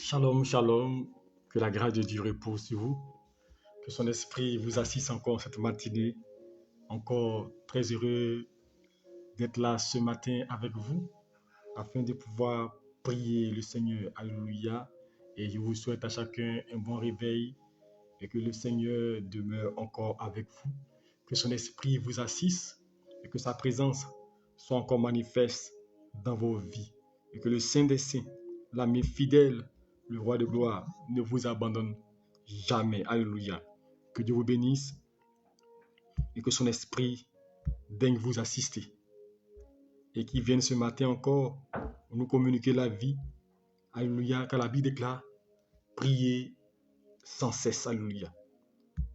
Shalom, shalom, que la grâce de Dieu repose sur vous, que son esprit vous assiste encore cette matinée, encore très heureux d'être là ce matin avec vous, afin de pouvoir prier le Seigneur, alléluia, et je vous souhaite à chacun un bon réveil, et que le Seigneur demeure encore avec vous, que son esprit vous assiste, et que sa présence soit encore manifeste dans vos vies, et que le Saint des Saints, l'ami fidèle, le roi de gloire, ne vous abandonne jamais. Alléluia. Que Dieu vous bénisse et que son esprit daigne vous assister. Et qu'il vienne ce matin encore nous communiquer la vie. Alléluia. Car la Bible déclare, priez sans cesse. Alléluia.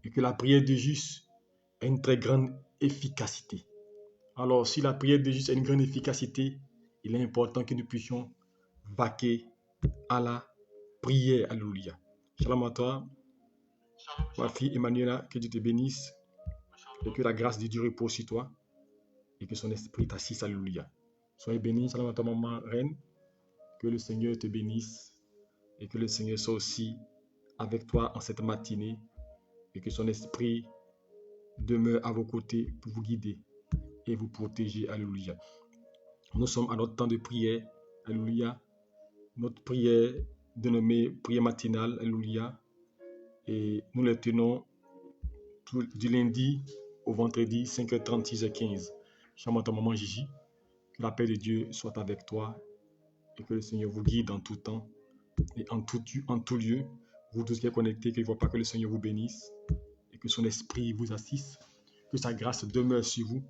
Et que la prière de juste a une très grande efficacité. Alors, si la prière de juste a une grande efficacité, il est important que nous puissions vaquer à la prière. Alléluia. Shalom à toi, ma fille Emmanuela, que Dieu te bénisse et que la grâce de Dieu repose sur toi et que son esprit t'assiste. Alléluia. Soyez bénis. Shalom à toi, maman reine. Que le Seigneur te bénisse et que le Seigneur soit aussi avec toi en cette matinée et que son esprit demeure à vos côtés pour vous guider et vous protéger. Alléluia. Nous sommes à notre temps de prière. Alléluia. Notre prière dénommée prière matinale. Alléluia. Et nous les tenons du lundi au vendredi, 5h30, 6h15. Shalom à ton maman Gigi. Que la paix de Dieu soit avec toi et que le Seigneur vous guide en tout temps et en tout lieu. Vous tous qui êtes connectés, que je ne vois pas, que le Seigneur vous bénisse et que son esprit vous assiste, que sa grâce demeure sur vous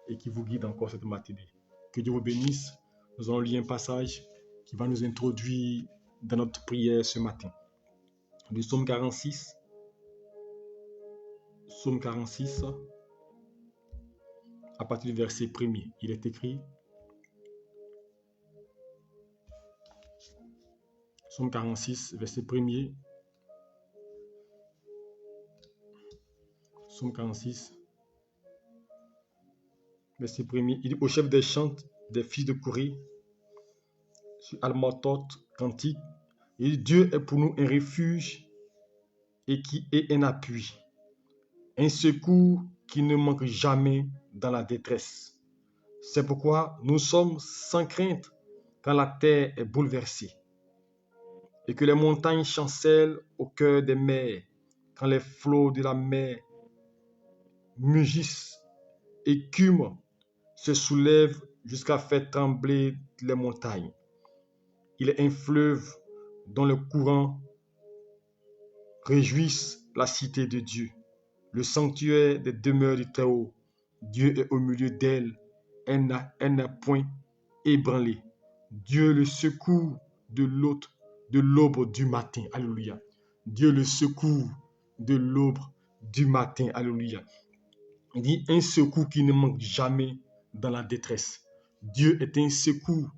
et qu'il vous guide encore cette matinée. Que Dieu vous bénisse. Nous allons lire un passage qui va nous introduire dans notre prière ce matin. Du psaume 46. Psaume 46, à partir du verset 1er. Il est écrit, Psaume 46, verset 1er. Psaume 46, verset 1er. Il dit, au chef des chants des fils de Corée, sur Almatot, cantique, il dit, Dieu est pour nous un refuge et qui est un appui, un secours qui ne manque jamais dans la détresse. C'est pourquoi nous sommes sans crainte quand la terre est bouleversée et que les montagnes chancellent au cœur des mers, quand les flots de la mer mugissent, écument, se soulèvent jusqu'à faire trembler les montagnes. Il est un fleuve dont le courant réjouisse la cité de Dieu, le sanctuaire des demeures du Très-Haut. Dieu est au milieu d'elle, elle n'a point ébranlé. Dieu le secours de l'aube du matin. Alléluia. Dieu le secours de l'aube du matin. Alléluia. Il dit un secours qui ne manque jamais dans la détresse. Dieu est un secours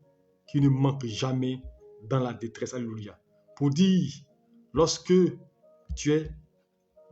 qui ne manque jamais dans la détresse. Alléluia. Pour dire, lorsque tu es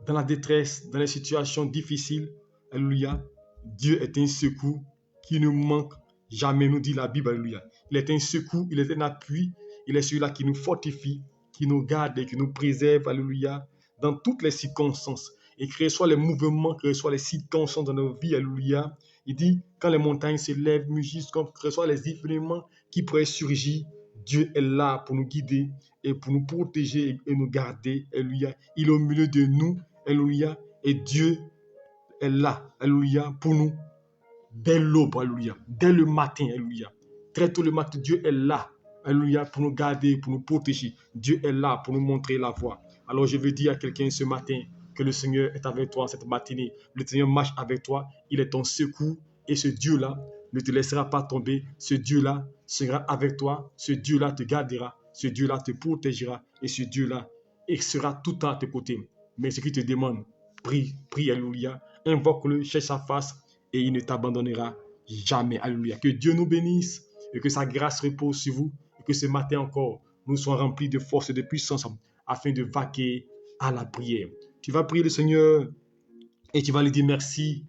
dans la détresse, dans les situations difficiles, alléluia, Dieu est un secours qui ne manque jamais, nous dit la Bible, alléluia. Il est un secours, il est un appui, il est celui-là qui nous fortifie, qui nous garde et qui nous préserve, alléluia, dans toutes les circonstances. Et que ce soit les mouvements, que ce soit les circonstances dans nos vies, alléluia. Il dit, quand les montagnes se lèvent, mugissent, que ce soit les événements qui pourraient surgir, Dieu est là pour nous guider et pour nous protéger et nous garder, alléluia. Il est au milieu de nous, alléluia, et Dieu est là, alléluia, pour nous, dès l'aube, alléluia, dès le matin, alléluia. Très tôt le matin, Dieu est là, alléluia, pour nous garder, pour nous protéger. Dieu est là pour nous montrer la voie. Alors je veux dire à quelqu'un ce matin que le Seigneur est avec toi cette matinée. Le Seigneur marche avec toi, il est ton secours et ce Dieu-là ne te laissera pas tomber. Ce Dieu-là sera avec toi, ce Dieu-là te gardera, ce Dieu-là te protégera et ce Dieu-là sera tout le temps à tes côtés. Mais ce qu'il te demande, prie, prie, alléluia, invoque-le, cherche sa face et il ne t'abandonnera jamais, alléluia. Que Dieu nous bénisse et que sa grâce repose sur vous et que ce matin encore, nous soyons remplis de force et de puissance afin de vaquer à la prière. Tu vas prier le Seigneur et tu vas lui dire merci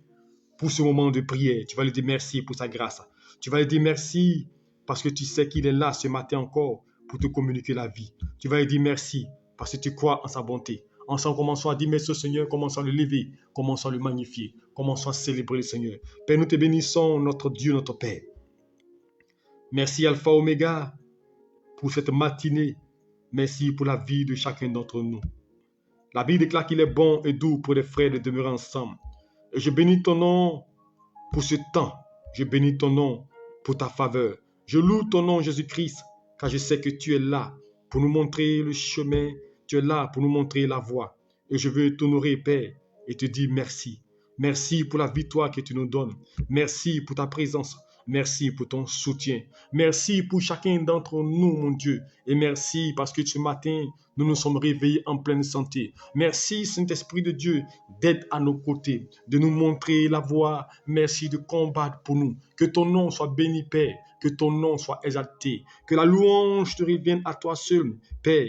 pour ce moment de prière. Tu vas lui dire merci pour sa grâce. Tu vas lui dire merci parce que tu sais qu'il est là ce matin encore pour te communiquer la vie. Tu vas lui dire merci parce que tu crois en sa bonté. Ensemble, commençons à dire merci au Seigneur, commençons à le lever, commençons à le magnifier, commençons à célébrer le Seigneur. Père, nous te bénissons, notre Dieu, notre Père. Merci Alpha Oméga pour cette matinée. Merci pour la vie de chacun d'entre nous. La Bible déclare qu'il est bon et doux pour les frères de demeurer ensemble. Et je bénis ton nom pour ce temps. Je bénis ton nom pour ta faveur. Je loue ton nom, Jésus-Christ, car je sais que tu es là pour nous montrer le chemin. Tu es là pour nous montrer la voie. Et je veux t'honorer, Père, et te dire merci. Merci pour la victoire que tu nous donnes. Merci pour ta présence. Merci pour ton soutien. Merci pour chacun d'entre nous, mon Dieu. Et merci parce que ce matin, nous nous sommes réveillés en pleine santé. Merci, Saint-Esprit de Dieu, d'être à nos côtés, de nous montrer la voie. Merci de combattre pour nous. Que ton nom soit béni, Père. Que ton nom soit exalté. Que la louange te revienne à toi seul. Père,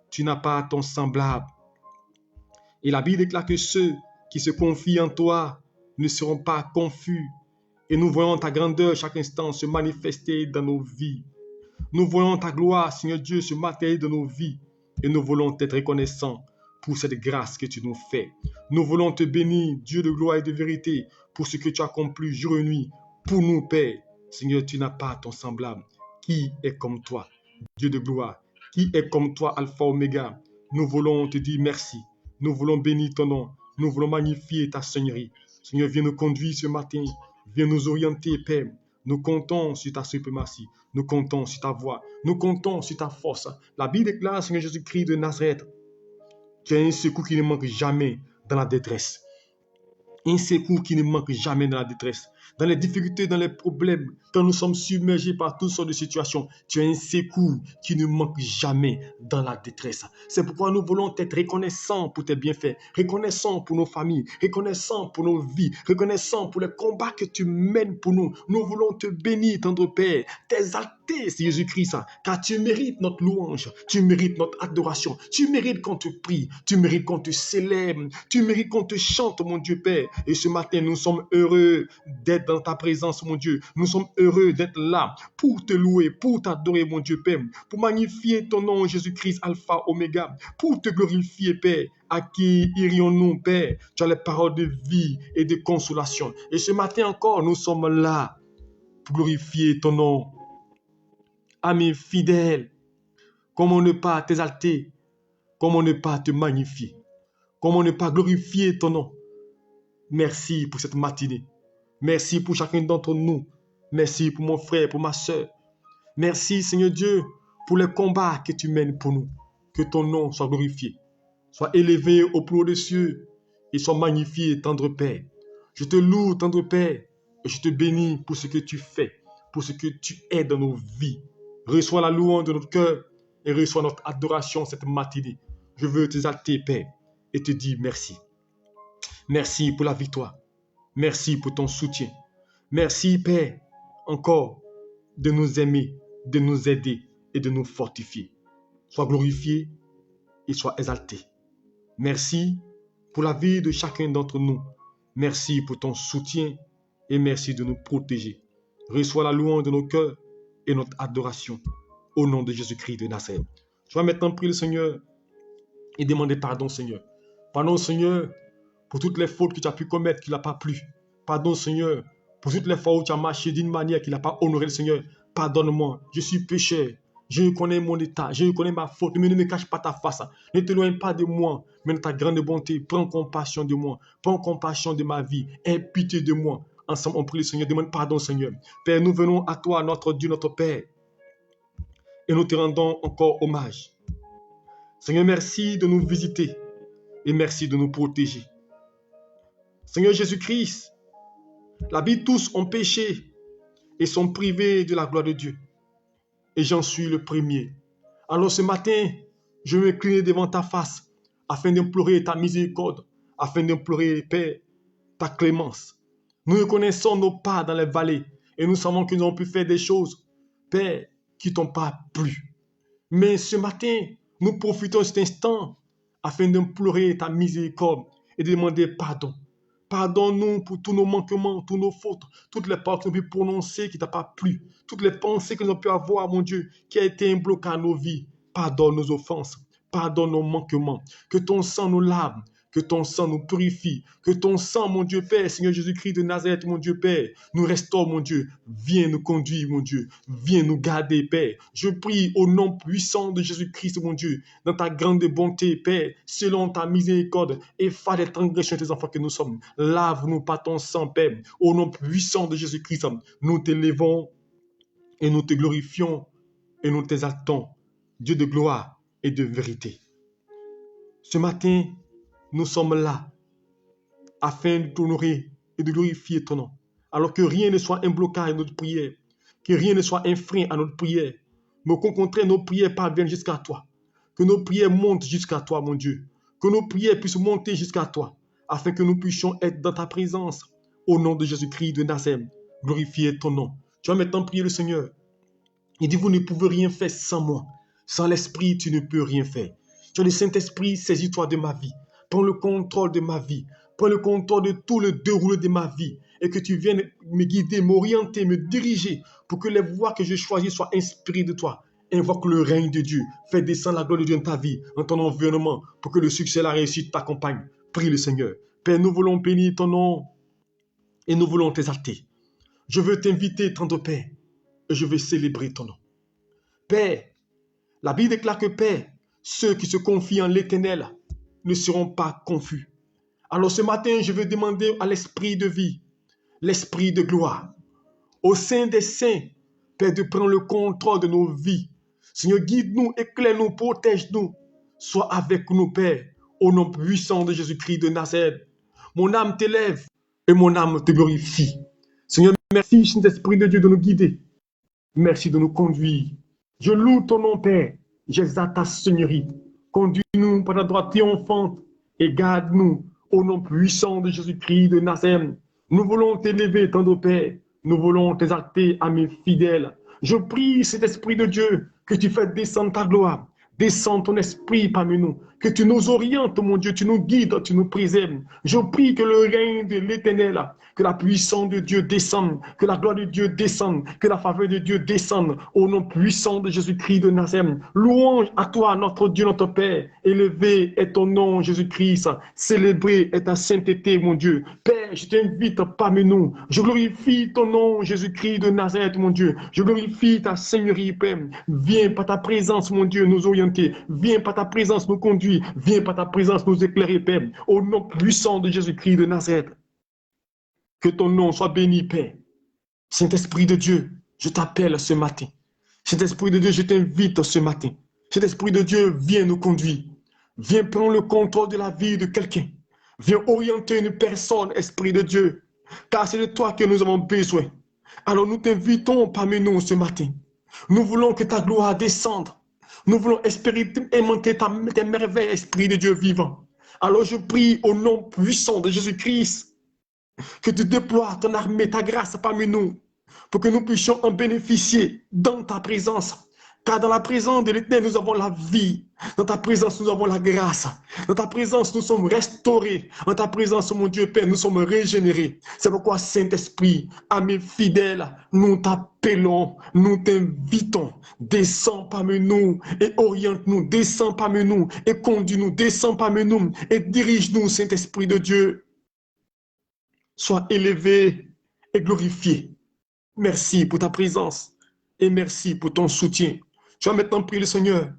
tu n'as pas ton semblable. Et la Bible déclare que ceux qui se confient en toi ne seront pas confus. Et nous voyons ta grandeur chaque instant se manifester dans nos vies. Nous voyons ta gloire, Seigneur Dieu, se matérialiser dans nos vies. Et nous voulons être reconnaissants pour cette grâce que tu nous fais. Nous voulons te bénir, Dieu de gloire et de vérité, pour ce que tu as accompli jour et nuit pour nous, Père. Seigneur, tu n'as pas ton semblable. Qui est comme toi, Dieu de gloire? Qui est comme toi, Alpha Oméga? Nous voulons te dire merci. Nous voulons bénir ton nom. Nous voulons magnifier ta Seigneurie. Seigneur, viens nous conduire ce matin. Viens nous orienter, Père. Nous comptons sur ta suprématie. Nous comptons sur ta voix. Nous comptons sur ta force. La Bible déclare, Seigneur Jésus-Christ de Nazareth, tu as un secours qui ne manque jamais dans la détresse. Un secours qui ne manque jamais dans la détresse. Dans les difficultés, dans les problèmes, quand nous sommes submergés par toutes sortes de situations, tu as un secours qui ne manque jamais dans la détresse. C'est pourquoi nous voulons être reconnaissants pour tes bienfaits, reconnaissants pour nos familles, reconnaissants pour nos vies, reconnaissants pour les combats que tu mènes pour nous. Nous voulons te bénir, tendre Père, t'exalter, Jésus-Christ, car tu mérites notre louange, tu mérites notre adoration, tu mérites qu'on te prie, tu mérites qu'on te célèbre, tu mérites qu'on te chante, mon Dieu Père. Et ce matin, nous sommes heureux d'être dans ta présence, mon Dieu. Nous sommes heureux d'être là pour te louer, pour t'adorer, mon Dieu Père, pour magnifier ton nom, Jésus-Christ, Alpha, Oméga, pour te glorifier, Père. À qui irions-nous, Père? Tu as les paroles de vie et de consolation. Et ce matin encore, nous sommes là pour glorifier ton nom. Amis fidèles, comment ne pas t'exalter? Comment ne pas te magnifier? Comment ne pas glorifier ton nom? Merci pour cette matinée. Merci pour chacun d'entre nous. Merci pour mon frère, pour ma soeur. Merci, Seigneur Dieu, pour les combats que tu mènes pour nous. Que ton nom soit glorifié, soit élevé au plus haut des cieux et soit magnifié, tendre Père. Je te loue, tendre Père, et je te bénis pour ce que tu fais, pour ce que tu es dans nos vies. Reçois la louange de notre cœur et reçois notre adoration cette matinée. Je veux t'exalter, Père, et te dire merci. Merci pour la victoire. Merci pour ton soutien. Merci, Père, encore de nous aimer, de nous aider et de nous fortifier. Sois glorifié et sois exalté. Merci pour la vie de chacun d'entre nous. Merci pour ton soutien et merci de nous protéger. Reçois la louange de nos cœurs et notre adoration au nom de Jésus-Christ de Nazareth. Je vais maintenant prier le Seigneur et demander pardon, Seigneur. Pardon, Seigneur, pour toutes les fautes que tu as pu commettre qui n'a pas plu. Pardon, Seigneur, pour toutes les fois où tu as marché d'une manière qui n'a pas honoré le Seigneur. Pardonne-moi, je suis pécheur. Je connais mon état, je connais ma faute, mais ne me cache pas ta face. Ne t'éloigne pas de moi, mais de ta grande bonté, prends compassion de moi, prends compassion de ma vie, aie pitié de moi. Ensemble, on prie le Seigneur, demande pardon, Seigneur. Père, nous venons à toi, notre Dieu, notre Père, et nous te rendons encore hommage. Seigneur, merci de nous visiter et merci de nous protéger. Seigneur Jésus-Christ, la Bible, tous ont péché et sont privés de la gloire de Dieu. Et j'en suis le premier. Alors ce matin, je me m'incline devant ta face afin d'implorer ta miséricorde, afin d'implorer, Père, ta clémence. Nous reconnaissons nos pas dans les vallées et nous savons que nous avons pu faire des choses, Père, qui ne t'ont pas plu. Mais ce matin, nous profitons de cet instant afin d'implorer ta miséricorde et de demander pardon. Pardonne-nous pour tous nos manquements, tous nos fautes, toutes les paroles que nous avons pu prononcer qui ne t'ont pas plu, toutes les pensées que nous avons pu avoir, mon Dieu, qui a été un blocage à nos vies. Pardonne nos offenses, pardonne nos manquements. Que ton sang nous lave, que ton sang nous purifie, que ton sang, mon Dieu Père, Seigneur Jésus-Christ de Nazareth, mon Dieu Père, nous restaure, mon Dieu. Viens nous conduire, mon Dieu. Viens nous garder, Père. Je prie au nom puissant de Jésus-Christ, mon Dieu, dans ta grande bonté, Père, selon ta miséricorde, efface les transgressions de tes enfants que nous sommes. Lave-nous par ton sang, Père. Au nom puissant de Jésus-Christ, nous t'élevons et nous te glorifions et nous t'exaltons, Dieu de gloire et de vérité. Ce matin, nous sommes là afin de t'honorer et de glorifier ton nom. Alors que rien ne soit un blocage à notre prière, que rien ne soit un frein à notre prière, mais qu'au contraire, nos prières parviennent jusqu'à toi. Que nos prières montent jusqu'à toi, mon Dieu. Que nos prières puissent monter jusqu'à toi, afin que nous puissions être dans ta présence. Au nom de Jésus-Christ de Nazareth, glorifier ton nom. Tu vas maintenant prier le Seigneur. Il dit, vous ne pouvez rien faire sans moi. Sans l'Esprit, tu ne peux rien faire. Tu as le Saint-Esprit, saisis-toi de ma vie. Prends le contrôle de ma vie. Prends le contrôle de tout le déroulé de ma vie. Et que tu viennes me guider, m'orienter, me diriger pour que les voies que je choisis soient inspirées de toi. Invoque le règne de Dieu. Fais descendre la gloire de Dieu dans ta vie, dans ton environnement, pour que le succès et la réussite t'accompagnent. Prie le Seigneur. Père, nous voulons bénir ton nom et nous voulons t'exalter. Je veux t'inviter, tendre Père, et je vais célébrer ton nom. Père, la Bible déclare que Père, ceux qui se confient en l'Éternel ne seront pas confus. Alors ce matin, je veux demander à l'esprit de vie, l'esprit de gloire, au sein des saints, Père, de prendre le contrôle de nos vies. Seigneur, guide-nous, éclaire-nous, protège-nous. Sois avec nous, Père, au nom puissant de Jésus-Christ de Nazareth. Mon âme t'élève et mon âme te glorifie. Seigneur, merci, Saint-Esprit de Dieu, de nous guider. Merci de nous conduire. Je loue ton nom, Père. J'exalte ta Seigneurie. Conduis-nous par ta droite triomphante et garde-nous au nom puissant de Jésus-Christ de Nazareth. Nous voulons t'élever, tendre Père. Nous voulons t'exalter, amis fidèles. Je prie, cet Esprit de Dieu, que tu fasses descendre ta gloire. Descends ton esprit parmi nous, que tu nous orientes, mon Dieu, tu nous guides, tu nous préserves. Je prie que le règne de l'Éternel, que la puissance de Dieu descende, que la gloire de Dieu descende, que la faveur de Dieu descende, au nom puissant de Jésus-Christ de Nazareth. Louange à toi, notre Dieu, notre Père. Élevé est ton nom, Jésus-Christ. Célébré est ta sainteté, mon Dieu. Père, je t'invite parmi nous. Je glorifie ton nom, Jésus-Christ de Nazareth, mon Dieu. Je glorifie ta Seigneurie, Père. Viens par ta présence, mon Dieu, nous orienter. Viens par ta présence nous conduire. Viens par ta présence nous éclairer, Père. Au nom puissant de Jésus-Christ de Nazareth. Que ton nom soit béni, Père. Saint-Esprit de Dieu, je t'appelle ce matin. Saint-Esprit de Dieu, je t'invite ce matin. Saint-Esprit de Dieu, viens nous conduire. Viens prendre le contrôle de la vie de quelqu'un. Viens orienter une personne, Esprit de Dieu. Car c'est de toi que nous avons besoin. Alors nous t'invitons parmi nous ce matin. Nous voulons que ta gloire descende. Nous voulons expérimenter tes merveilles, Esprit de Dieu vivant. Alors je prie au nom puissant de Jésus-Christ que tu déploies ton armée, ta grâce parmi nous, pour que nous puissions en bénéficier dans ta présence. Car dans la présence de l'Éternel, nous avons la vie. Dans ta présence, nous avons la grâce. Dans ta présence, nous sommes restaurés. Dans ta présence, mon Dieu Père, nous sommes régénérés. C'est pourquoi, Saint-Esprit, amis fidèles, nous t'appelons, nous t'invitons. Descends parmi nous et oriente-nous. Descends parmi nous et conduis-nous. Descends parmi nous et dirige-nous, Saint-Esprit de Dieu. Sois élevé et glorifié. Merci pour ta présence et merci pour ton soutien. Tu vas maintenant prier le Seigneur.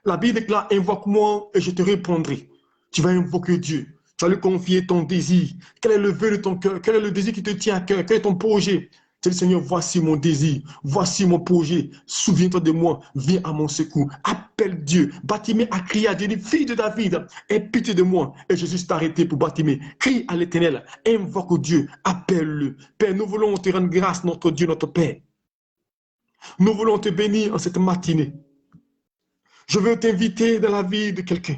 La Bible déclare, invoque-moi et je te répondrai. Tu vas invoquer Dieu. Tu vas lui confier ton désir. Quel est le vœu de ton cœur? Quel est le désir qui te tient à cœur? Quel est ton projet? Tu dis, Seigneur, voici mon désir. Voici mon projet. Souviens-toi de moi. Viens à mon secours. Appelle Dieu. Bartimée a crié à Dieu, dit, fille de David, aie pitié de moi. Et Jésus s'est arrêté pour Bartimée. Crie à l'Éternel. Invoque Dieu. Appelle-le. Père, nous voulons te rendre grâce, notre Dieu, notre Père. Nous voulons te bénir en cette matinée. Je veux t'inviter dans la vie de quelqu'un.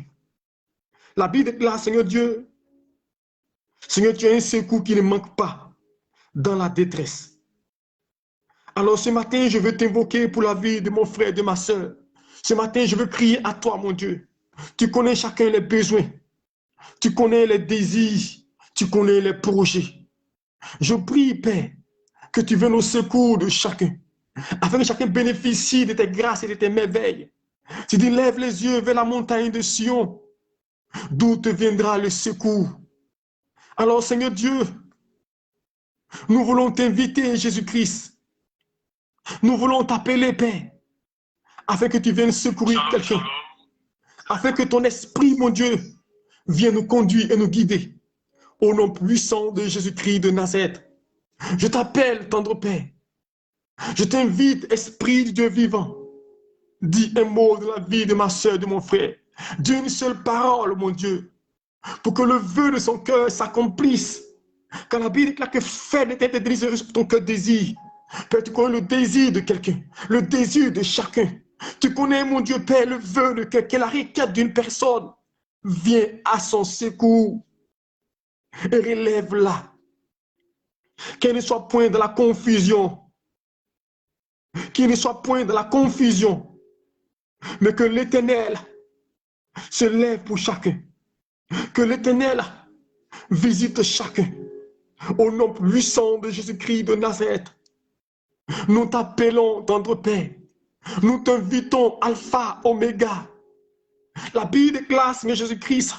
La Bible déclare, Seigneur Dieu, Seigneur, tu as un secours qui ne manque pas dans la détresse. Alors ce matin, je veux t'invoquer pour la vie de mon frère et de ma soeur. Ce matin, je veux crier à toi, mon Dieu. Tu connais chacun les besoins. Tu connais les désirs. Tu connais les projets. Je prie, Père, que tu viennes au secours de chacun, afin que chacun bénéficie de tes grâces et de tes merveilles. Tu dis, lève les yeux vers la montagne de Sion, d'où te viendra le secours. Alors, Seigneur Dieu, nous voulons t'inviter, Jésus-Christ. Nous voulons t'appeler, Père, afin que tu viennes secourir quelqu'un, afin que ton esprit, mon Dieu, vienne nous conduire et nous guider. Au nom puissant de Jésus-Christ de Nazareth, je t'appelle, tendre Père. Je t'invite, Esprit de Dieu vivant. Dis un mot de la vie de ma soeur, de mon frère. Dis une seule parole, mon Dieu, pour que le vœu de son cœur s'accomplisse. Quand la Bible déclare que faire des têtes de désir sur ton cœur désir. Père, tu connais le désir de quelqu'un, le désir de chacun. Tu connais, mon Dieu, Père, le vœu de quelqu'un, la requête d'une personne. Viens à son secours et relève-la. Qu'elle ne soit point de la confusion. Qu'il ne soit point de la confusion. Mais que l'Éternel se lève pour chacun. Que l'Éternel visite chacun. Au nom puissant de Jésus-Christ de Nazareth, nous t'appelons, tendre Père. Nous t'invitons, Alpha, Oméga. La Bible déclare, Seigneur Jésus-Christ,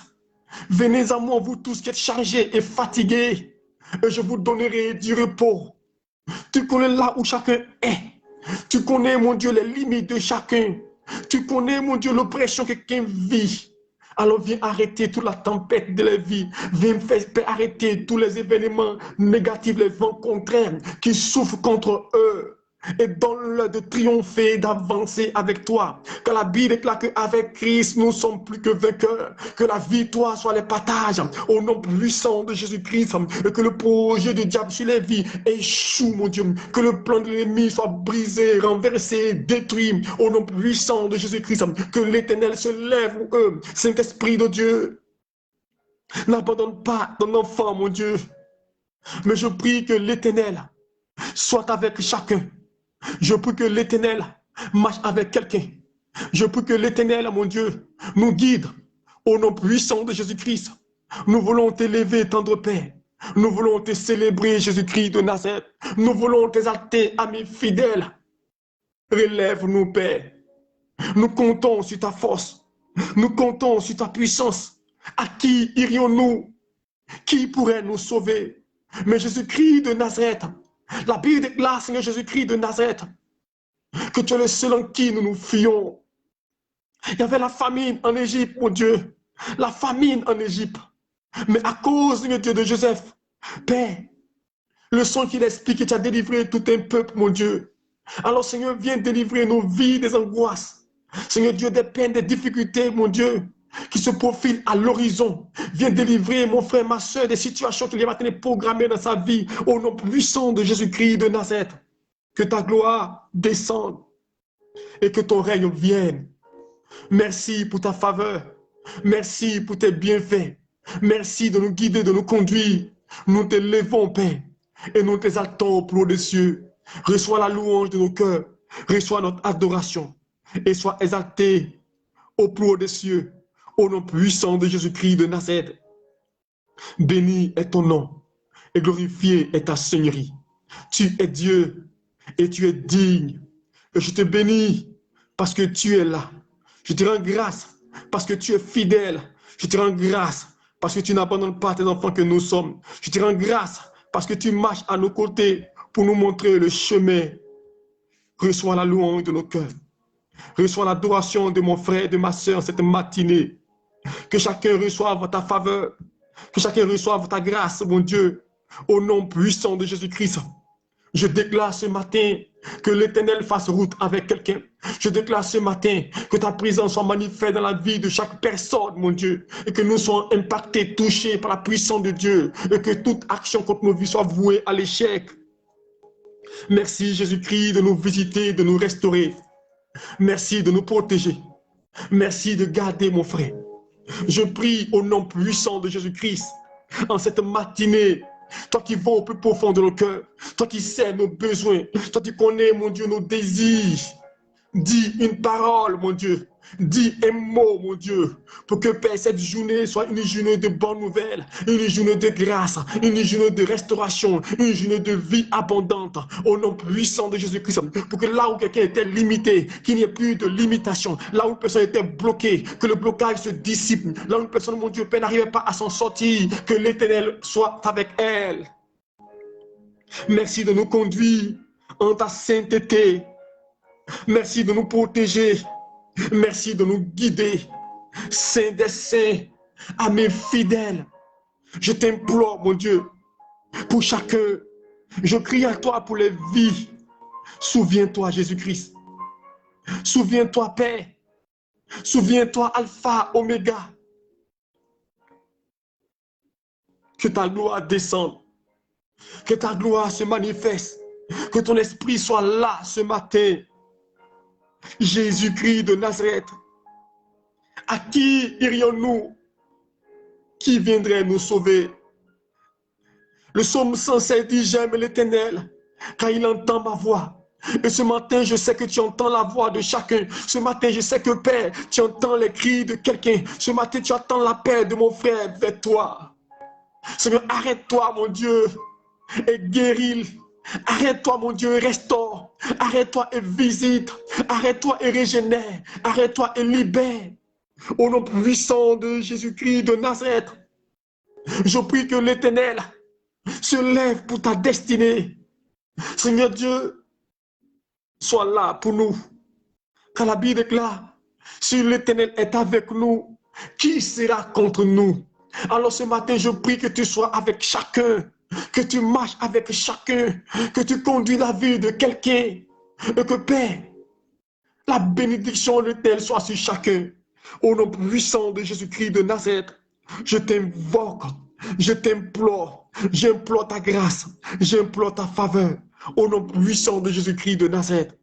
venez à moi, vous tous qui êtes chargés et fatigués, et je vous donnerai du repos. Tu connais là où chacun est. Tu connais, mon Dieu, les limites de chacun. Tu connais, mon Dieu, l'oppression que quelqu'un vit. Alors viens arrêter toute la tempête de la vie. Viens faire arrêter tous les événements négatifs, les vents contraires qui souffrent contre eux. Et donne-leur de triompher, d'avancer avec toi. Que la Bible déclare qu'avec Christ, nous sommes plus que vainqueurs. Que la victoire soit les partages au nom puissant de Jésus-Christ. Et que le projet du diable sur les vies échoue, mon Dieu. Que le plan de l'ennemi soit brisé, renversé, détruit au nom puissant de Jésus-Christ. Que l'Éternel se lève pour eux. Saint-Esprit de Dieu, n'abandonne pas ton enfant, mon Dieu. Mais je prie que l'Éternel soit avec chacun. Je prie que l'Éternel marche avec quelqu'un. Je prie que l'Éternel, mon Dieu, nous guide au nom puissant de Jésus-Christ. Nous voulons t'élever, tendre Père. Nous voulons te célébrer, Jésus-Christ de Nazareth. Nous voulons t'exalter, amis fidèles. Relève-nous, Père. Nous comptons sur ta force. Nous comptons sur ta puissance. À qui irions-nous? Qui pourrait nous sauver? Mais Jésus-Christ de Nazareth, la Bible déclare, Seigneur Jésus-Christ de Nazareth, que tu es le seul en qui nous nous fions. Il y avait la famine en Égypte, mon Dieu. La famine en Égypte. Mais à cause, Seigneur Dieu, de Joseph, Père, le son qu'il explique que tu as délivré tout un peuple, mon Dieu. Alors, Seigneur, viens délivrer nos vies des angoisses. Seigneur Dieu, des peines, des difficultés, mon Dieu, qui se profilent à l'horizon. Viens délivrer, mon frère, ma soeur, des situations qu'il y a maintenant programmées dans sa vie, au nom puissant de Jésus-Christ de Nazareth. Que ta gloire descende et que ton règne vienne. Merci pour ta faveur. Merci pour tes bienfaits. Merci de nous guider, de nous conduire. Nous te levons, Père, et nous t'exaltons au plus haut des cieux. Reçois la louange de nos cœurs. Reçois notre adoration et sois exalté au plus haut des cieux. Au nom puissant de Jésus-Christ de Nazareth. Béni est ton nom et glorifié est ta Seigneurie. Tu es Dieu et tu es digne. Et je te bénis parce que tu es là. Je te rends grâce parce que tu es fidèle. Je te rends grâce parce que tu n'abandonnes pas tes enfants que nous sommes. Je te rends grâce parce que tu marches à nos côtés pour nous montrer le chemin. Reçois la louange de nos cœurs. Reçois l'adoration de mon frère et de ma soeur cette matinée. Que chacun reçoive ta faveur. Que chacun reçoive ta grâce, mon Dieu. Au nom puissant de Jésus-Christ. Je déclare ce matin que l'Éternel fasse route avec quelqu'un. Je déclare ce matin que ta présence soit manifeste dans la vie de chaque personne, mon Dieu. Et que nous soyons impactés, touchés par la puissance de Dieu. Et que toute action contre nos vies soit vouée à l'échec. Merci Jésus-Christ de nous visiter, de nous restaurer. Merci de nous protéger. Merci de garder mon frère. Je prie au nom puissant de Jésus-Christ, en cette matinée, toi qui vas au plus profond de nos cœurs, toi qui sais nos besoins, toi qui connais, mon Dieu, nos désirs. Dis une parole, mon Dieu. Dis un mot, mon Dieu, pour que, Père, cette journée soit une journée de bonnes nouvelles, une journée de grâce, une journée de restauration, une journée de vie abondante, au nom puissant de Jésus-Christ. Pour que là où quelqu'un était limité, qu'il n'y ait plus de limitation, là où une personne était bloquée, que le blocage se dissipe, là où une personne, mon Dieu, Père, n'arrivait pas à s'en sortir, que l'Éternel soit avec elle. Merci de nous conduire en ta sainteté. Merci de nous protéger. Merci de nous guider. Saint des saints, amis fidèles, je t'implore, mon Dieu, pour chacun. Je crie à toi pour les vies. Souviens-toi, Jésus-Christ. Souviens-toi, Père. Souviens-toi, Alpha, Oméga. Que ta gloire descende. Que ta gloire se manifeste. Que ton esprit soit là ce matin. Jésus-Christ de Nazareth. À qui irions-nous? Qui viendrait nous sauver? Le psaume 107 dit: j'aime l'Éternel, car il entend ma voix. Et ce matin, je sais que tu entends la voix de chacun. Ce matin, je sais que, Père, tu entends les cris de quelqu'un. Ce matin, tu entends l'appel de mon frère vers toi. Seigneur, arrête-toi, mon Dieu, et guéris. Arrête-toi, mon Dieu, et restaure. Arrête-toi et visite. Arrête-toi et régénère. Arrête-toi et libère. Au nom puissant de Jésus-Christ de Nazareth, je prie que l'Éternel se lève pour ta destinée. Seigneur Dieu, sois là pour nous. Car la Bible déclare: si l'Éternel est avec nous, qui sera contre nous? Alors ce matin, je prie que tu sois avec chacun, que tu marches avec chacun, que tu conduis la vie de quelqu'un, et que, Père, la bénédiction de l'Éternel soit sur chacun. Au nom puissant de Jésus-Christ de Nazareth, je t'invoque, je t'implore, j'implore ta grâce, j'implore ta faveur. Au nom puissant de Jésus-Christ de Nazareth.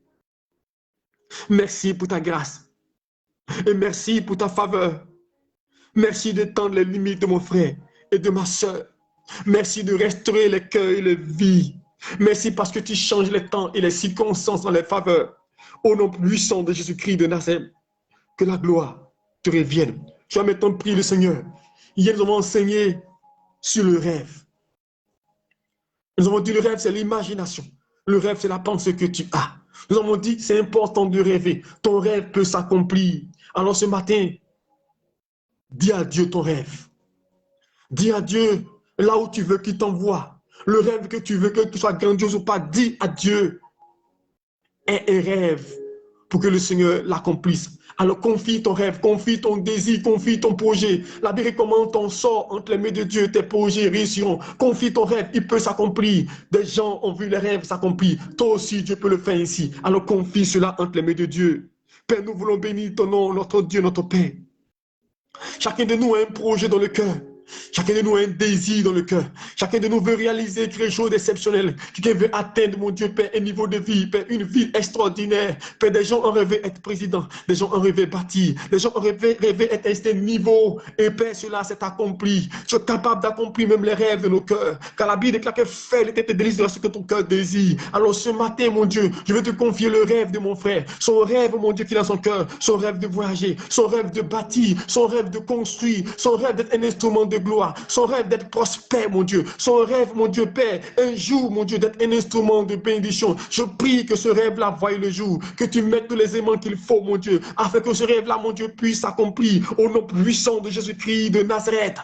Merci pour ta grâce et merci pour ta faveur. Merci d'étendre les limites de mon frère et de ma soeur. Merci de restaurer les cœurs et les vies. Merci parce que tu changes les temps et les circonstances dans les faveurs. Au nom puissant de Jésus-Christ de Nazareth, que la gloire te revienne. Tu vas maintenant prier le Seigneur. Hier, nous avons enseigné sur le rêve. Nous avons dit le rêve, c'est l'imagination. Le rêve, c'est la pensée que tu as. Nous avons dit c'est important de rêver. Ton rêve peut s'accomplir. Alors ce matin, dis à Dieu ton rêve. Dis à Dieu là où tu veux qu'il t'envoie. Le rêve que tu veux que tu sois grandiose ou pas, dis à Dieu. Aie un rêve pour que le Seigneur l'accomplisse. Alors confie ton rêve, confie ton désir, confie ton projet. La Bible recommande ton sort entre les mains de Dieu, tes projets réussiront. Confie ton rêve, il peut s'accomplir. Des gens ont vu les rêves s'accomplir. Toi aussi, Dieu peut le faire ici. Alors confie cela entre les mains de Dieu. Père, nous voulons bénir ton nom, notre Dieu, notre Père. Chacun de nous a un projet dans le cœur. Chacun de nous a un désir dans le cœur. Chacun de nous veut réaliser quelque chose d'exceptionnel. Quelqu'un veut atteindre, mon Dieu, Père, un niveau de vie, Père, une vie extraordinaire. Père, des gens ont rêvé être président. Des gens ont rêvé bâtir. Des gens ont rêvé être à un certain niveau. Et Père, cela s'est accompli. Tu es capable d'accomplir même les rêves de nos cœurs. Car la Bible déclare que fais les têtes délices de ce que ton cœur désire. Alors ce matin, mon Dieu, je veux te confier le rêve de mon frère. Son rêve, mon Dieu, qu'il a dans son cœur. Son rêve de voyager. Son rêve de bâtir. Son rêve de construire. Son rêve d'être un instrument de gloire, son rêve d'être prospère, mon Dieu, son rêve, mon Dieu Père, un jour, mon Dieu, d'être un instrument de bénédiction. Je prie que ce rêve-là voie le jour, que tu mettes tous les aimants qu'il faut, mon Dieu, afin que ce rêve-là, mon Dieu, puisse s'accomplir au nom puissant de Jésus-Christ de Nazareth.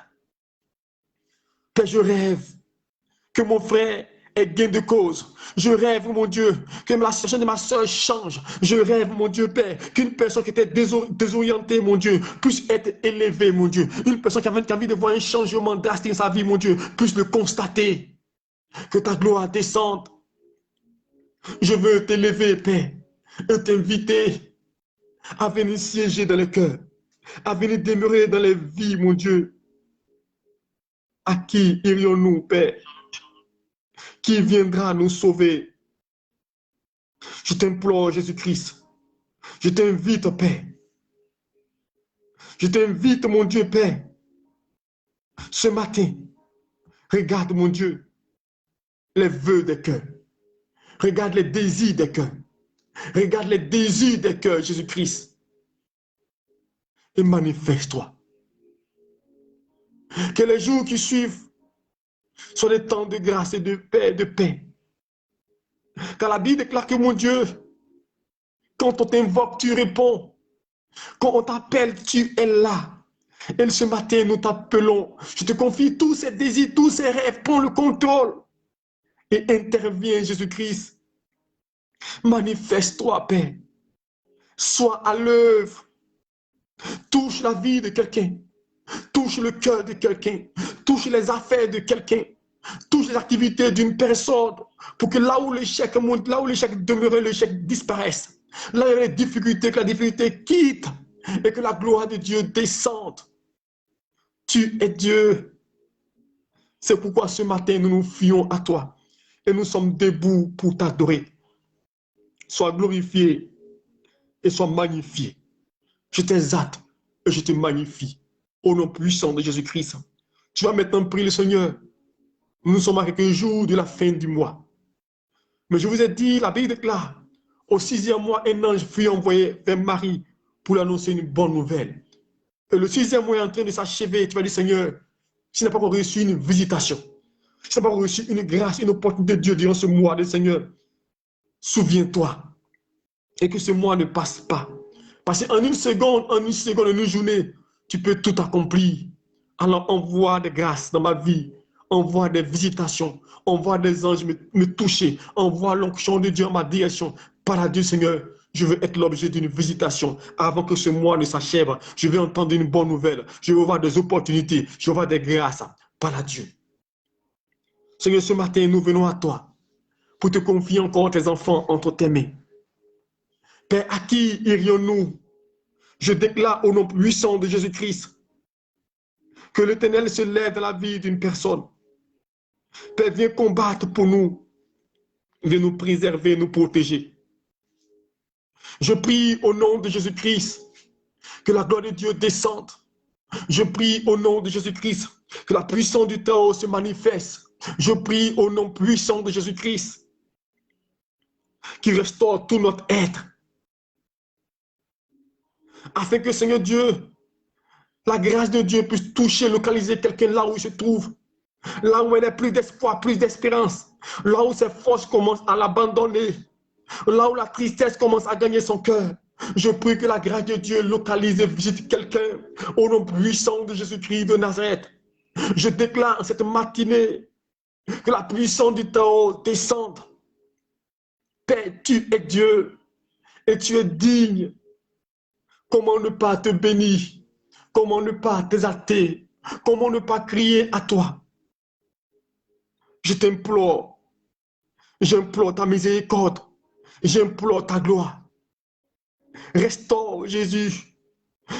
Père, je rêve que mon frère ait gain de cause. Je rêve, mon Dieu, que la situation de ma soeur change. Je rêve, mon Dieu, Père, qu'une personne qui était désorientée, mon Dieu, puisse être élevée, mon Dieu. Une personne qui a envie de voir un changement drastique dans sa vie, mon Dieu, puisse le constater. Que ta gloire descende. Je veux t'élever, Père, et t'inviter à venir siéger dans le cœur, à venir demeurer dans les vies, mon Dieu. À qui irions-nous, Père? Qui viendra nous sauver? Je t'implore, Jésus-Christ. Je t'invite, Père. Je t'invite, mon Dieu, Père. Ce matin, regarde, mon Dieu, les vœux des cœurs. Regarde les désirs des cœurs. Regarde les désirs des cœurs, Jésus-Christ, et manifeste-toi. Que les jours qui suivent soient des temps de grâce et de paix, de paix. Car la Bible déclare que, mon Dieu, quand on t'invoque, tu réponds. Quand on t'appelle, tu es là. Et ce matin, nous t'appelons. Je te confie tous ces désirs, tous ces rêves. Prends le contrôle. Et interviens, Jésus-Christ. Manifeste-toi, Père. Sois à l'œuvre. Touche la vie de quelqu'un. Touche le cœur de quelqu'un. Touche les affaires de quelqu'un. Touche les activités d'une personne. Pour que là où l'échec monte, là où l'échec demeure, l'échec disparaisse. Là où il y a les difficultés, que la difficulté quitte. Et que la gloire de Dieu descende. Tu es Dieu. C'est pourquoi ce matin, nous nous fions à toi. Et nous sommes debout pour t'adorer. Sois glorifié et sois magnifié. Je t'exalte et je te magnifie. Au nom puissant de Jésus-Christ. Tu vas maintenant prier le Seigneur. Nous sommes à quelques jours de la fin du mois. Mais je vous ai dit, la Bible déclare, au 6e mois, un ange fut envoyé vers Marie pour lui annoncer une bonne nouvelle. Et le 6e mois est en train de s'achever. Tu vas dire, Seigneur, si tu n'as pas encore reçu une visitation, si tu n'as pas encore reçu une grâce, une opportunité de Dieu durant ce mois de Seigneur, souviens-toi. Et que ce mois ne passe pas. Parce qu'en une seconde, une journée, tu peux tout accomplir. Alors envoie des grâces dans ma vie. Envoie des visitations. Envoie des anges me toucher. Envoie l'onction de Dieu en ma direction. Par Dieu, Seigneur, je veux être l'objet d'une visitation. Avant que ce mois ne s'achève, je veux entendre une bonne nouvelle. Je veux voir des opportunités. Je veux voir des grâces. Par Dieu. Seigneur, ce matin, nous venons à toi pour te confier encore tes enfants entre tes mains. Père, à qui irions-nous? Je déclare au nom puissant de Jésus-Christ que l'Éternel se lève dans la vie d'une personne. Père, viens combattre pour nous. Viens nous préserver, nous protéger. Je prie au nom de Jésus-Christ que la gloire de Dieu descende. Je prie au nom de Jésus-Christ que la puissance du Tao se manifeste. Je prie au nom puissant de Jésus-Christ qui restaure tout notre être. Afin que, Seigneur Dieu, la grâce de Dieu puisse toucher, localiser quelqu'un là où il se trouve. Là où il n'y a plus d'espoir, plus d'espérance. Là où ses forces commencent à l'abandonner. Là où la tristesse commence à gagner son cœur. Je prie que la grâce de Dieu localise et visite quelqu'un au nom puissant de Jésus-Christ de Nazareth. Je déclare cette matinée que la puissance du Tao descende. Père, tu es Dieu et tu es digne. Comment ne pas te bénir? Comment ne pas t'exalter? Comment ne pas crier à toi? Je t'implore, j'implore ta miséricorde, j'implore ta gloire. Restaure Jésus.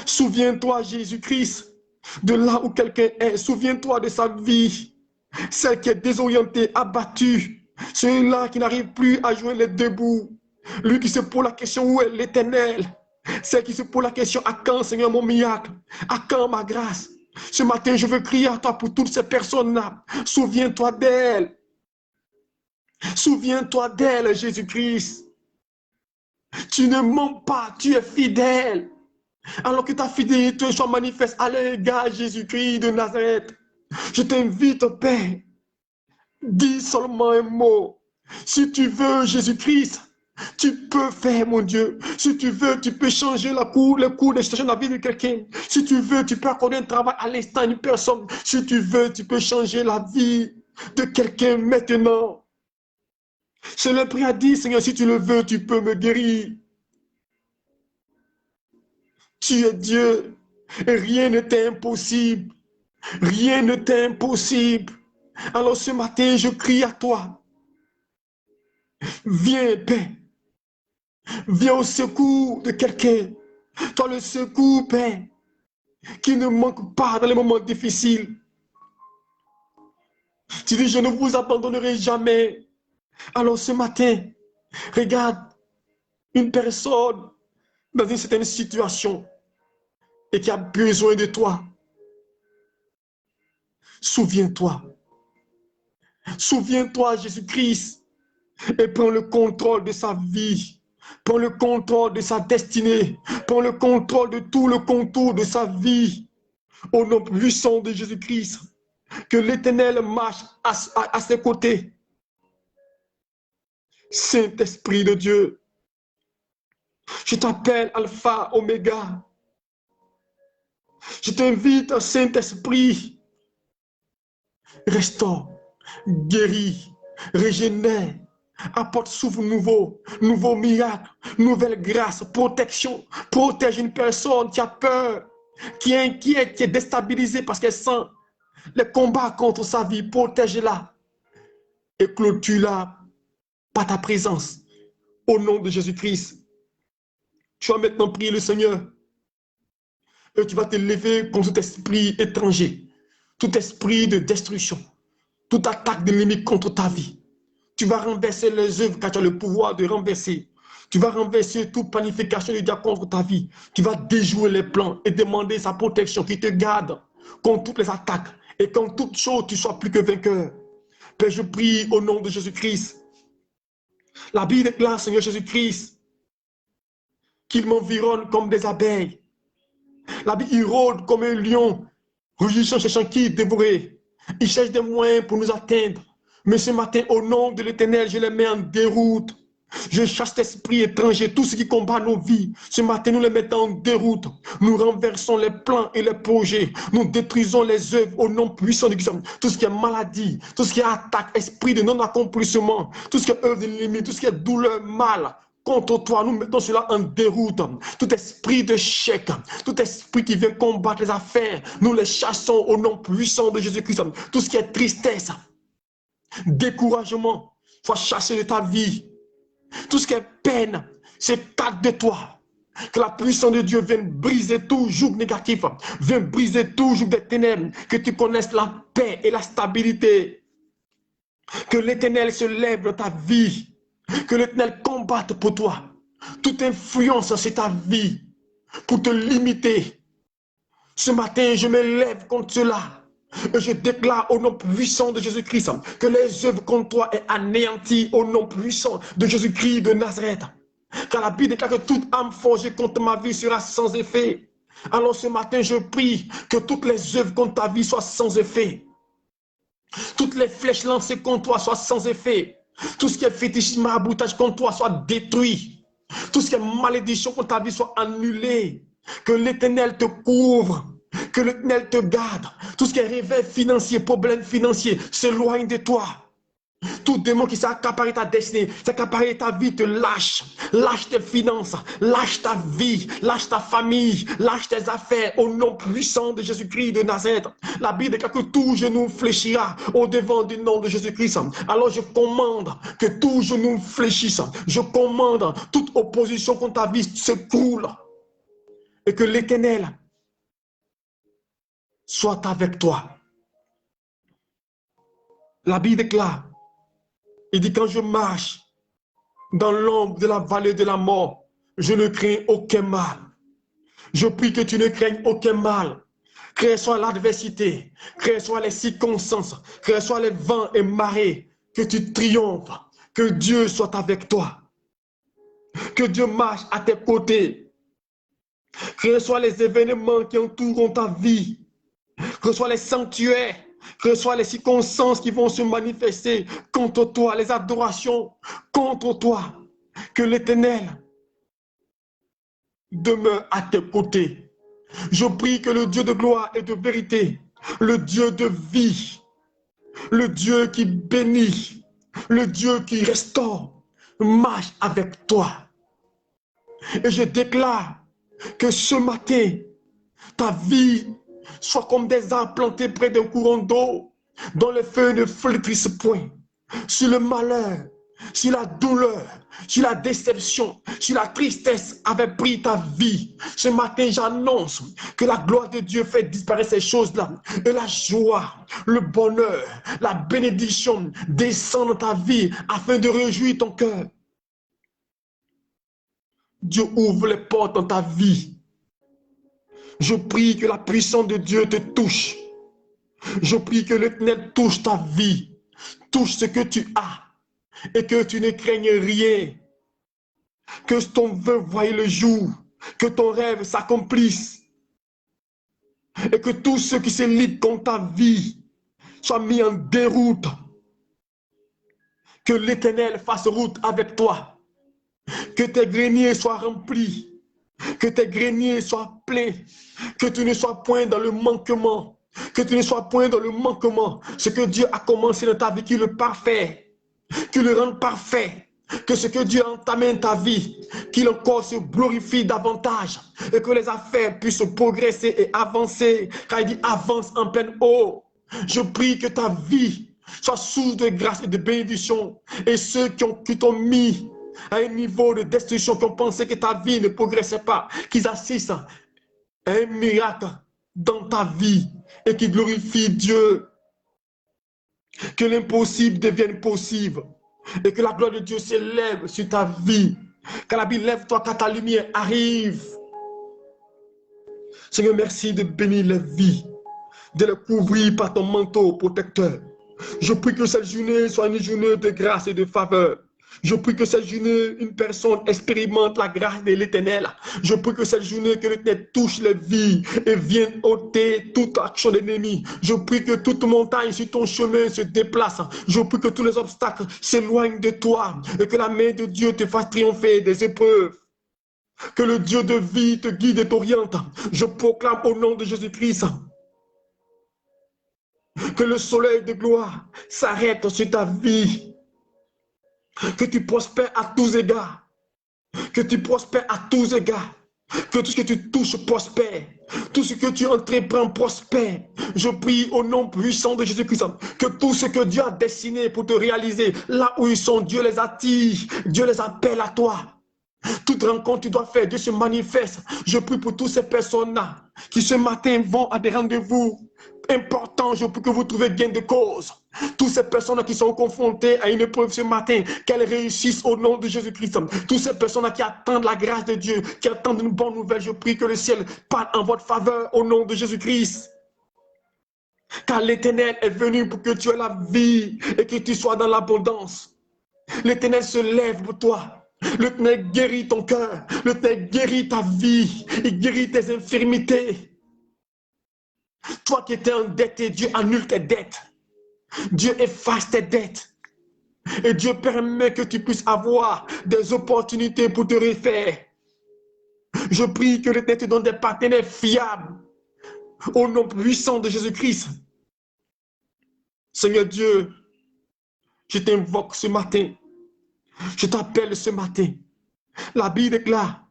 Souviens-toi, Jésus-Christ, de là où quelqu'un est. Souviens-toi de sa vie, celle qui est désorientée, abattue, celui-là qui n'arrive plus à joindre les deux bouts. Lui qui se pose la question, où est l'Éternel? Celle qui se pose la question, à quand, Seigneur, mon miracle? À quand ma grâce? Ce matin, je veux crier à toi pour toutes ces personnes-là. Souviens-toi d'elles. Souviens-toi d'elle, Jésus-Christ. Tu ne mens pas, tu es fidèle. Alors que ta fidélité soit manifeste à l'égard Jésus-Christ de Nazareth. Je t'invite, Père, dis seulement un mot. Si tu veux, Jésus-Christ, tu peux faire, mon Dieu. Si tu veux, tu peux changer le cours de situation de la vie de quelqu'un. Si tu veux, tu peux accorder un travail à l'instant à une personne. Si tu veux, tu peux changer la vie de quelqu'un maintenant. C'est le prix a dit, Seigneur, si tu le veux, tu peux me guérir. Tu es Dieu. Et rien ne t'est impossible. Rien ne t'est impossible. Alors ce matin, je crie à toi. Viens, Père. Viens au secours de quelqu'un. Toi, le secours, Père, qui ne manque pas dans les moments difficiles. Tu dis, je ne vous abandonnerai jamais. Alors ce matin, regarde une personne dans une certaine situation et qui a besoin de toi. Souviens-toi. Souviens-toi, Jésus-Christ, et prends le contrôle de sa vie. Prends le contrôle de sa destinée. Prends le contrôle de tout le contour de sa vie. Au nom puissant de Jésus-Christ. Que l'Éternel marche à ses côtés. Saint-Esprit de Dieu, je t'appelle Alpha, Oméga. Je t'invite, Saint-Esprit, restaure, guéris, régénère, apporte souffle nouveau, nouveau miracle, nouvelle grâce, protection. Protège une personne qui a peur, qui est inquiète, qui est déstabilisée parce qu'elle sent les combats contre sa vie. Protège-la et clôture-la par ta présence. Au nom de Jésus-Christ, tu vas maintenant prier le Seigneur. Et tu vas te lever contre tout esprit étranger, tout esprit de destruction, toute attaque de l'ennemi contre ta vie. Tu vas renverser les œuvres car tu as le pouvoir de renverser. Tu vas renverser toute planification du diable contre ta vie. Tu vas déjouer les plans et demander sa protection qui te garde contre toutes les attaques et contre toute chose tu sois plus que vainqueur. Père, je prie au nom de Jésus-Christ. La Bible déclare, Seigneur Jésus-Christ, qu'il m'environne comme des abeilles. La Bible, il rôde comme un lion, rugissant, cherchant qui dévorer. Il cherche des moyens pour nous atteindre. Mais ce matin, au nom de l'Éternel, je les mets en déroute. Je chasse l'esprit étranger, tout ce qui combat nos vies. Ce matin, nous les mettons en déroute. Nous renversons les plans et les projets. Nous détruisons les œuvres au nom puissant de Christ. Tout ce qui est maladie, tout ce qui est attaque, esprit de non-accomplissement, tout ce qui est œuvre de l'ennemi, tout ce qui est douleur, mal. Contre toi, nous mettons cela en déroute. Tout esprit de chèque, tout esprit qui vient combattre les affaires, nous les chassons au nom puissant de Jésus-Christ. Tout ce qui est tristesse, découragement, soit chassé de ta vie. Tout ce qui est peine, s'écarte de toi. Que la puissance de Dieu vienne briser tout joug négatif, vienne briser tout joug des ténèbres, que tu connaisses la paix et la stabilité. Que l'Éternel se lève dans ta vie. Que l'Éternel combatte pour toi toute influence sur ta vie pour te limiter. Ce matin, je me lève contre cela et je déclare au nom puissant de Jésus-Christ que les œuvres contre toi est anéanties au nom puissant de Jésus-Christ de Nazareth. Car la Bible déclare que toute âme forgée contre ma vie sera sans effet. Alors ce matin, je prie que toutes les œuvres contre ta vie soient sans effet. Toutes les flèches lancées contre toi soient sans effet. Tout ce qui est fétichisme, maraboutage contre toi soit détruit. Tout ce qui est malédiction contre ta vie soit annulé. Que l'Éternel te couvre. Que l'Éternel te garde. Tout ce qui est réveil financier, problème financier, s'éloigne de toi. Tout démon qui s'est accaparé ta destinée, s'est accaparé ta vie, te lâche. Lâche tes finances, lâche ta vie, lâche ta famille, lâche tes affaires au nom puissant de Jésus-Christ de Nazareth. La Bible déclare que tout genou fléchira au devant du nom de Jésus-Christ. Alors je commande que tout genou fléchisse. Je commande toute opposition contre ta vie s'écroule. Et que l'Éternel soit avec toi. La Bible déclare, il dit, quand je marche dans l'ombre de la vallée de la mort, je ne crains aucun mal. Je prie que tu ne craignes aucun mal. Quelle soit l'adversité, quelles soient les circonstances, quels soient les vents et marées, que tu triomphes, que Dieu soit avec toi. Que Dieu marche à tes côtés. Quels soient les événements qui entourent ta vie, que ce soit les sanctuaires, que ce soit les circonstances qui vont se manifester contre toi, les adorations contre toi, que l'Éternel demeure à tes côtés. Je prie que le Dieu de gloire et de vérité, le Dieu de vie, le Dieu qui bénit, le Dieu qui restaure, marche avec toi. Et je déclare que ce matin, ta vie soit comme des arbres plantés près d'un courant d'eau, dont les feuilles ne flétrissent point. Sur le malheur, sur la douleur, sur la déception, sur la tristesse avait pris ta vie. Ce matin, j'annonce que la gloire de Dieu fait disparaître ces choses-là. Et la joie, le bonheur, la bénédiction descend dans ta vie afin de réjouir ton cœur. Dieu ouvre les portes dans ta vie. Je prie que la puissance de Dieu te touche. Je prie que l'Éternel touche ta vie, touche ce que tu as et que tu ne craignes rien. Que ton vœu voie le jour, que ton rêve s'accomplisse et que tous ceux qui se liguent contre ta vie soient mis en déroute. Que l'Éternel fasse route avec toi, que tes greniers soient remplis, que tes greniers soient pleins, que tu ne sois point dans le manquement, que tu ne sois point dans le manquement. Ce que Dieu a commencé dans ta vie, qu'il le parfait, qu'il le rende parfait. Que ce que Dieu a entamé dans ta vie, qu'il encore se glorifie davantage et que les affaires puissent progresser et avancer. Car il dit avance en pleine eau. Je prie que ta vie soit source de grâce et de bénédiction. Et ceux qui t'ont mis à un niveau de destruction, qui ont pensé que ta vie ne progressait pas, qu'ils assistent à un miracle dans ta vie et qu'ils glorifient Dieu. Que l'impossible devienne possible. Et que la gloire de Dieu s'élève sur ta vie. Car la Bible lève-toi quand ta lumière arrive. Seigneur, merci de bénir les vies, de les couvrir par ton manteau protecteur. Je prie que cette journée soit une journée de grâce et de faveur. Je prie que cette journée, une personne expérimente la grâce de l'Éternel. Je prie que cette journée, que l'Éternel touche les vies et vienne ôter toute action d'ennemi. Je prie que toute montagne sur ton chemin se déplace. Je prie que tous les obstacles s'éloignent de toi et que la main de Dieu te fasse triompher des épreuves. Que le Dieu de vie te guide et t'oriente. Je proclame au nom de Jésus-Christ que le soleil de gloire s'arrête sur ta vie. Que tu prospères à tous égards. Que tu prospères à tous égards. Que tout ce que tu touches prospère. Tout ce que tu entreprends prospère. Je prie au nom puissant de Jésus-Christ que tout ce que Dieu a destiné pour te réaliser, là où ils sont, Dieu les attire. Dieu les appelle à toi. Toute rencontre que tu dois faire, Dieu se manifeste. Je prie pour toutes ces personnes-là qui ce matin vont à des rendez-vous importants. Je prie que vous trouviez gain de cause. Toutes ces personnes qui sont confrontées à une épreuve ce matin, qu'elles réussissent au nom de Jésus-Christ. Toutes ces personnes qui attendent la grâce de Dieu, qui attendent une bonne nouvelle, je prie que le ciel parle en votre faveur au nom de Jésus-Christ. Car l'Éternel est venu pour que tu aies la vie et que tu sois dans l'abondance. L'Éternel se lève pour toi. L'Éternel guérit ton cœur. L'Éternel guérit ta vie. Il guérit tes infirmités. Toi qui étais endetté, Dieu annule tes dettes. Dieu efface tes dettes. Et Dieu permet que tu puisses avoir des opportunités pour te refaire. Je prie que l'Éternel te donne des partenaires fiables. Au nom puissant de Jésus-Christ. Seigneur Dieu, je t'invoque ce matin. Je t'appelle ce matin. La Bible déclare,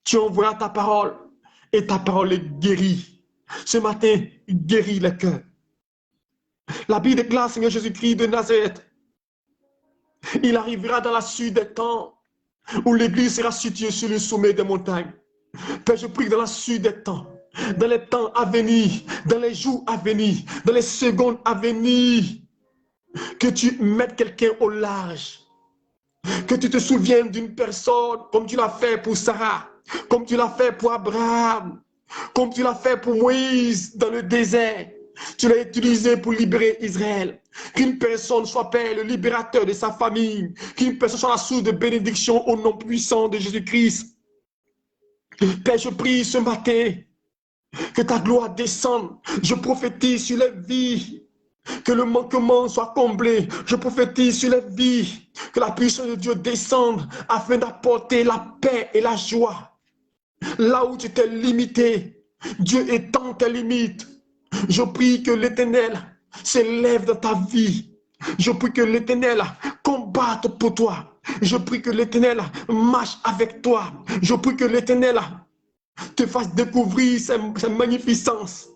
tu envoies ta parole et ta parole est guérie. Ce matin, guéris le cœur. La Bible déclare, Seigneur Jésus-Christ de Nazareth, il arrivera dans la suite des temps où l'Église sera située sur le sommet des montagnes. Père, je prie dans la suite des temps, dans les temps à venir, dans les jours à venir, dans les secondes à venir, que tu mettes quelqu'un au large. Que tu te souviennes d'une personne comme tu l'as fait pour Sarah, comme tu l'as fait pour Abraham, comme tu l'as fait pour Moïse dans le désert. Tu l'as utilisé pour libérer Israël. Qu'une personne soit, Père, le libérateur de sa famille. Qu'une personne soit la source de bénédiction au nom puissant de Jésus-Christ. Père, je prie ce matin que ta gloire descende. Je prophétise sur les vies. Que le manquement soit comblé. Je prophétise sur les vies. Que la puissance de Dieu descende afin d'apporter la paix et la joie. Là où tu t'es limité, Dieu étend tes limites. Je prie que l'Éternel s'élève dans ta vie. Je prie que l'Éternel combatte pour toi. Je prie que l'Éternel marche avec toi. Je prie que l'Éternel te fasse découvrir sa magnificence.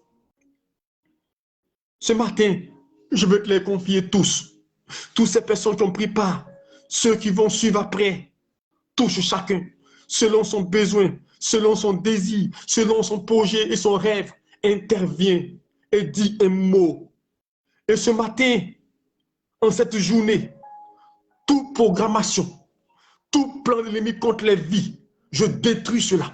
Ce matin, je veux te les confier tous. Toutes ces personnes qui ont pris part, ceux qui vont suivre après, touche chacun, selon son besoin, selon son désir, selon son projet et son rêve, intervient et dit un mot. Et ce matin, en cette journée, toute programmation, tout plan de l'ennemi contre les vies, je détruis cela.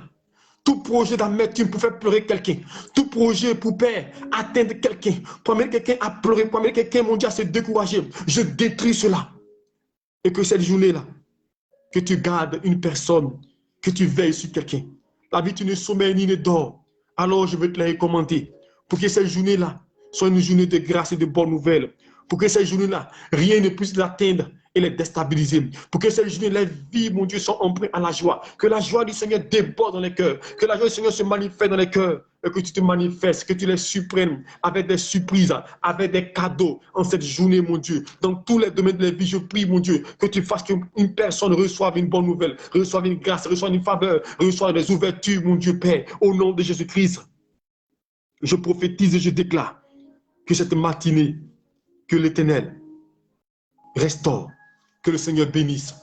Tout projet d'amertume pour faire pleurer quelqu'un, tout projet pour faire atteindre quelqu'un, pour amener quelqu'un à pleurer, pour amener quelqu'un, mon Dieu, à se décourager, je détruis cela. Et que cette journée-là, que tu gardes une personne, que tu veilles sur quelqu'un. La vie, tu ne sommeilles ni ne dors. Alors, je veux te la recommander pour que cette journée-là soit une journée de grâce et de bonnes nouvelles. Pour que cette journée-là, rien ne puisse l'atteindre et les déstabiliser. Pour que cette journée, les vies, mon Dieu, soient empreintes à la joie. Que la joie du Seigneur déborde dans les cœurs. Que la joie du Seigneur se manifeste dans les cœurs. Et que tu te manifestes, que tu les surprennes avec des surprises, avec des cadeaux en cette journée, mon Dieu. Dans tous les domaines de la vie, je prie, mon Dieu, que tu fasses qu'une personne reçoive une bonne nouvelle, reçoive une grâce, reçoive une faveur, reçoive des ouvertures, mon Dieu Père, au nom de Jésus-Christ. Je prophétise et je déclare que cette matinée, que l'Éternel restaure, que le Seigneur bénisse.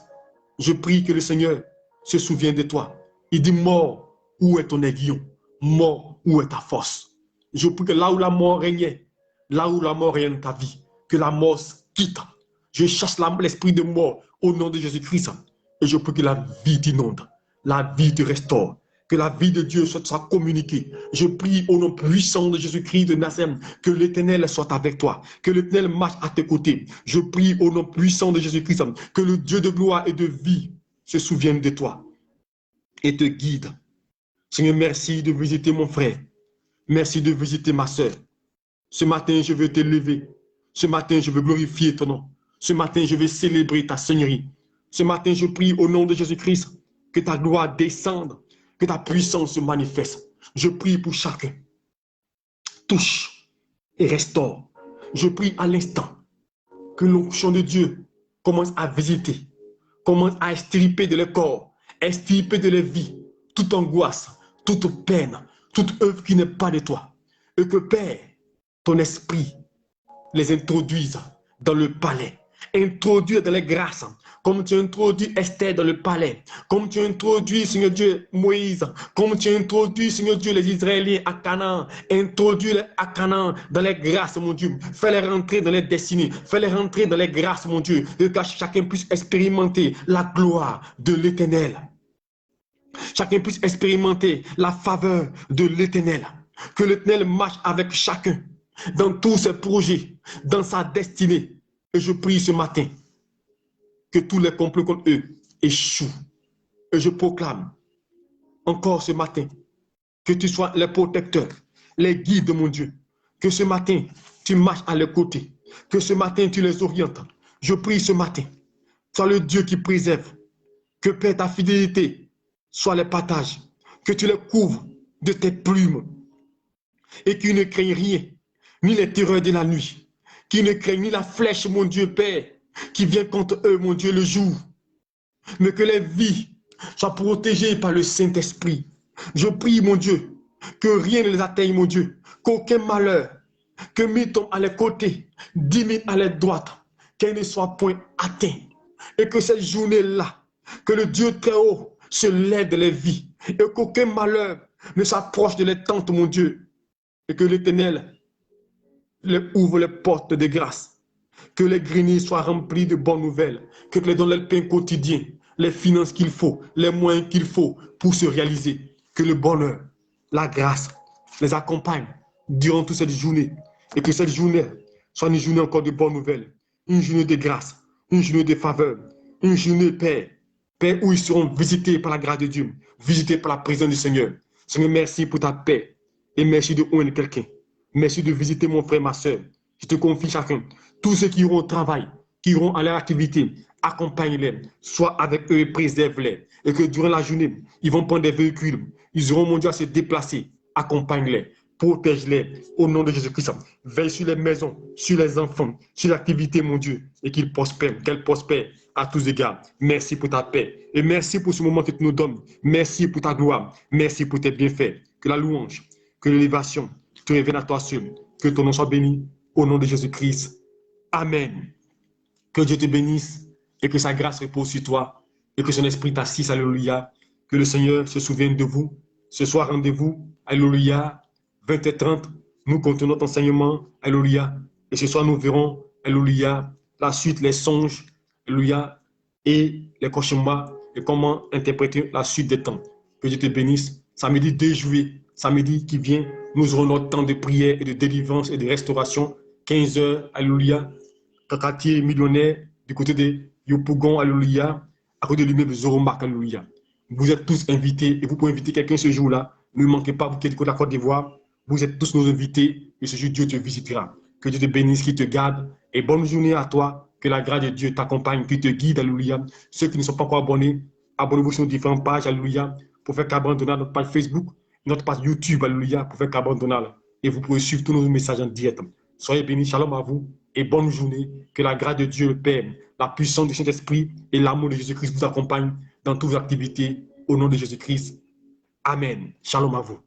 Je prie que le Seigneur se souvienne de toi. Il dit, mort, où est ton aiguillon? Mort, où est ta force? Je prie que là où la mort régnait, là où la mort règne dans ta vie, que la mort quitte. Je chasse l'esprit de mort au nom de Jésus-Christ. Et je prie que la vie t'inonde, la vie te restaure, que la vie de Dieu soit communiquée. Je prie au nom puissant de Jésus-Christ de Nazareth, que l'Éternel soit avec toi, que l'Éternel marche à tes côtés. Je prie au nom puissant de Jésus-Christ, que le Dieu de gloire et de vie se souvienne de toi et te guide. Seigneur, merci de visiter mon frère. Merci de visiter ma soeur. Ce matin, je veux t'élever. Ce matin, je veux glorifier ton nom. Ce matin, je veux célébrer ta Seigneurie. Ce matin, je prie au nom de Jésus-Christ que ta gloire descende, que ta puissance se manifeste. Je prie pour chacun. Touche et restaure. Je prie à l'instant que l'onction de Dieu commence à visiter, commence à extirper de leur corps, extirper de leur vie toute angoisse, toute peine, toute œuvre qui n'est pas de toi. Et que Père, ton esprit les introduise dans le palais, introduire dans les grâces, comme tu as introduit Esther dans le palais, comme tu as introduit, Seigneur Dieu, Moïse, comme tu as introduit, Seigneur Dieu, les Israéliens à Canaan, introduis-les à Canaan dans les grâces, mon Dieu, fais-les rentrer dans les destinées, fais-les rentrer dans les grâces, mon Dieu, et que chacun puisse expérimenter la gloire de l'Éternel. Chacun puisse expérimenter la faveur de l'Éternel. Que l'Éternel marche avec chacun dans tous ses projets, dans sa destinée. Et je prie ce matin que tous les complots contre eux échouent. Et je proclame encore ce matin que tu sois les protecteurs, les guides, mon Dieu. Que ce matin, tu marches à leurs côtés. Que ce matin, tu les orientes. Je prie ce matin, sois le Dieu qui préserve. Que Père, ta fidélité soit les partages. Que tu les couvres de tes plumes. Et qu'ils ne craignent rien, ni les terreurs de la nuit. Qu'ils ne craignent ni la flèche, mon Dieu Père, qui vient contre eux, mon Dieu, le jour. Mais que les vies soient protégées par le Saint-Esprit. Je prie, mon Dieu, que rien ne les atteigne, mon Dieu. Qu'aucun malheur, que 1000 tombent à les côtés, 10 000 à les droites, qu'elles ne soient point atteintes. Et que cette journée-là, que le Dieu très haut se lève de les vies. Et qu'aucun malheur ne s'approche de les tentes, mon Dieu. Et que l'Éternel ouvre les portes de grâce. Que les greniers soient remplis de bonnes nouvelles. Que tu les donnes le pain quotidien, les finances qu'il faut, les moyens qu'il faut pour se réaliser. Que le bonheur, la grâce les accompagne durant toute cette journée. Et que cette journée soit une journée encore de bonnes nouvelles. Une journée de grâce, une journée de faveur, une journée de paix. Paix où ils seront visités par la grâce de Dieu, visités par la présence du Seigneur. Seigneur, merci pour ta paix. Et merci de oindre quelqu'un. Merci de visiter mon frère, ma soeur. Je te confie chacun. Tous ceux qui iront au travail, qui iront à leur activité, accompagne-les. Sois avec eux et préserve-les. Et que durant la journée, ils vont prendre des véhicules. Ils auront, mon Dieu, à se déplacer. Accompagne-les. Protège-les au nom de Jésus-Christ. Veille sur les maisons, sur les enfants, sur l'activité, mon Dieu. Et qu'ils prospèrent, qu'elles prospèrent à tous égards. Merci pour ta paix. Et merci pour ce moment que tu nous donnes. Merci pour ta gloire. Merci pour tes bienfaits. Que la louange, que l'élévation te revienne à toi seul. Que ton nom soit béni au nom de Jésus-Christ. Amen. Que Dieu te bénisse et que sa grâce repose sur toi et que son esprit t'assiste. Alléluia. Que le Seigneur se souvienne de vous. Ce soir, rendez-vous. Alléluia. 20h30, nous continuons notre enseignement. Alléluia. Et ce soir, nous verrons. Alléluia. La suite, les songes. Alléluia. Et les cauchemars. Et comment interpréter la suite des temps. Que Dieu te bénisse. Samedi 2 juillet. Samedi qui vient, nous aurons notre temps de prière et de délivrance et de restauration. 15h, alléluia. Kakatier millionnaire du côté de Yopougon, alléluia. à côté de l'immeuble Zoromark, alléluia. Vous êtes tous invités et vous pouvez inviter quelqu'un ce jour-là. Ne manquez pas, vous qui êtes de la Côte d'Ivoire, vous êtes tous nos invités et ce jour, Dieu te visitera. Que Dieu te bénisse, qu'il te garde et bonne journée à toi. Que la grâce de Dieu t'accompagne, qu'il te guide, alléluia. Ceux qui ne sont pas encore abonnés, abonnez-vous sur nos différentes pages, alléluia, pour faire Carbone Donald, notre page Facebook, notre page YouTube, alléluia, pour faire Carbone Donald. Et vous pouvez suivre tous nos messages en direct. Soyez bénis, shalom à vous et bonne journée. Que la grâce de Dieu le Père, la puissance du Saint-Esprit et l'amour de Jésus-Christ vous accompagnent dans toutes vos activités. Au nom de Jésus-Christ. Amen. Shalom à vous.